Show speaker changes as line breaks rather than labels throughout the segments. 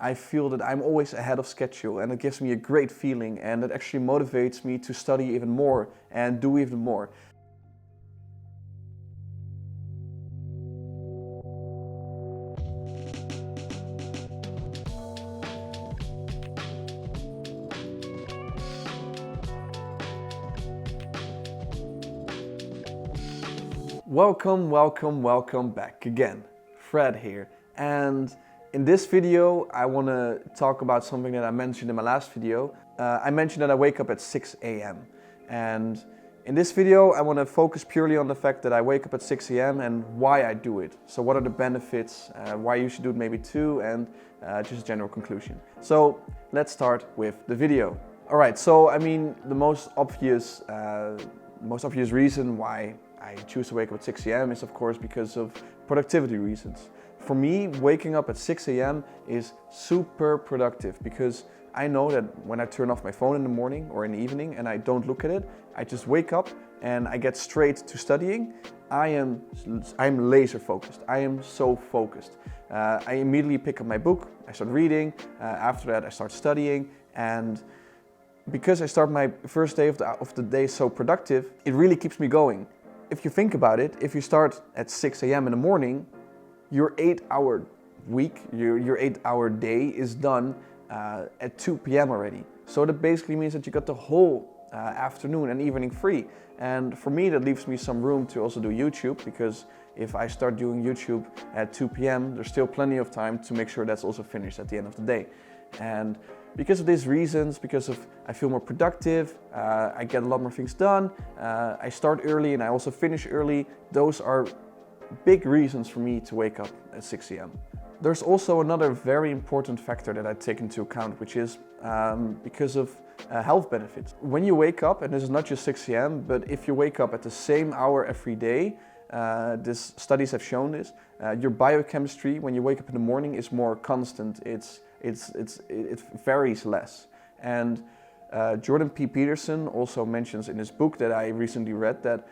I feel that I'm always ahead of schedule, and it gives me a great feeling, and it actually motivates me to study even more and do even more. Welcome back again. Fred here. And in this video, I want to talk about something that I mentioned in my last video. I mentioned that I wake up at 6 a.m. And in this video, I want to focus purely on the fact that I wake up at 6 a.m. and why I do it. So what are the benefits, why you should do it maybe too, and just a general conclusion. So let's start with the video. All right, so I mean, the most obvious reason why I choose to wake up at 6 a.m. is of course because of productivity reasons. For me, waking up at 6 a.m. is super productive because I know that when I turn off my phone in the morning or in the evening and I don't look at it, I just wake up and I get straight to studying. I'm laser focused. I am so focused. I immediately pick up my book, I start reading, after that I start studying, and because I start my first day of the day so productive, it really keeps me going. If you think about it, if you start at 6 a.m. in the morning, your 8-hour week, your 8-hour day is done at 2 p.m. already. So that basically means that you got the whole afternoon and evening free. And for me, that leaves me some room to also do YouTube, because if I start doing YouTube at 2 p.m., there's still plenty of time to make sure that's also finished at the end of the day. And because of these reasons, I feel more productive, I get a lot more things done, I start early and I also finish early. Those are big reasons for me to wake up at 6 a.m. There's also another very important factor that I take into account, which is because of health benefits. When you wake up, and this is not just 6 a.m., but if you wake up at the same hour every day, studies have shown this, your biochemistry when you wake up in the morning is more constant. It varies less. And Jordan P. Peterson also mentions in his book that I recently read that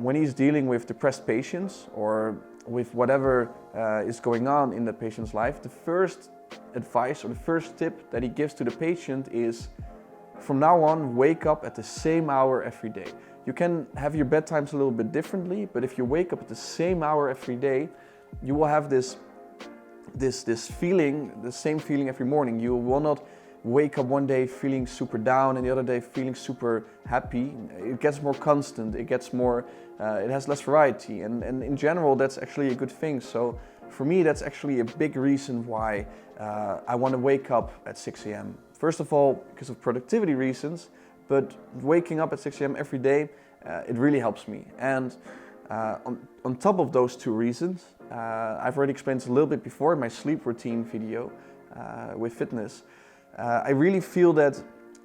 when he's dealing with depressed patients or with whatever is going on in the patient's life, the first advice or the first tip that he gives to the patient is, from now on, wake up at the same hour every day. You can have your bedtimes a little bit differently, but if you wake up at the same hour every day, you will have this feeling, the same feeling every morning. You will not wake up one day feeling super down and the other day feeling super happy. It gets more constant, it has less variety, and in general that's actually a good thing. So for me, that's actually a big reason why I want to wake up at 6 a.m. First of all, because of productivity reasons, but waking up at 6 a.m. every day, it really helps me. And on top of those two reasons, I've already explained this a little bit before in my sleep routine video with fitness. I really feel that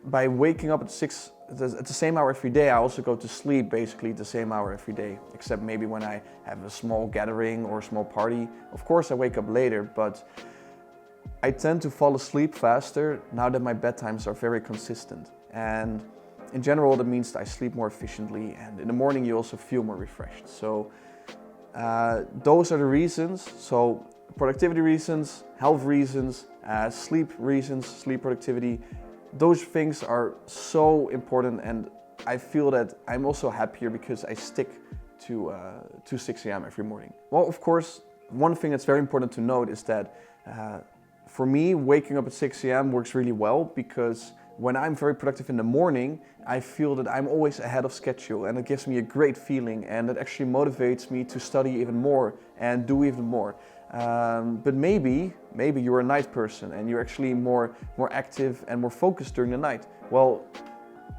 by waking up at the same hour every day, I also go to sleep basically the same hour every day, except maybe when I have a small gathering or a small party. Of course, I wake up later, but I tend to fall asleep faster now that my bedtimes are very consistent. And in general, that means that I sleep more efficiently, and in the morning you also feel more refreshed. So those are the reasons. So productivity reasons, health reasons, sleep reasons, sleep productivity. Those things are so important, and I feel that I'm also happier because I stick to 6 a.m. every morning. Well, of course, one thing that's very important to note is that for me, waking up at 6 a.m. works really well, because when I'm very productive in the morning, I feel that I'm always ahead of schedule, and it gives me a great feeling, and it actually motivates me to study even more and do even more. But maybe you're a night person and you're actually more active and more focused during the night. Well,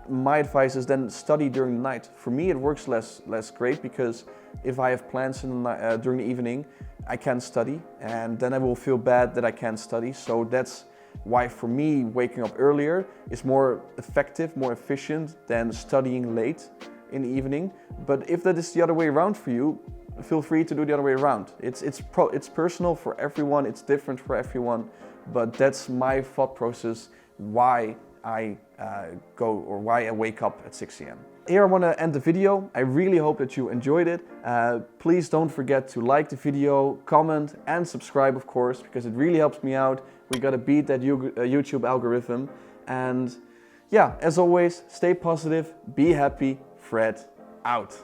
my advice is then study during the night. For me, it works less great, because if I have plans during the evening, I can't study, and then I will feel bad that I can't study. So that's why for me, waking up earlier is more effective, more efficient than studying late in the evening. But if that is the other way around for you, feel free to do the other way around. It's personal for everyone, it's different for everyone, but that's my thought process why I why I wake up at 6 a.m. Here I want to end the video. I really hope that you enjoyed it. Please don't forget to like the video, comment and subscribe, of course, because it really helps me out We gotta beat that YouTube algorithm. And yeah, as always, stay positive, be happy. Fred out.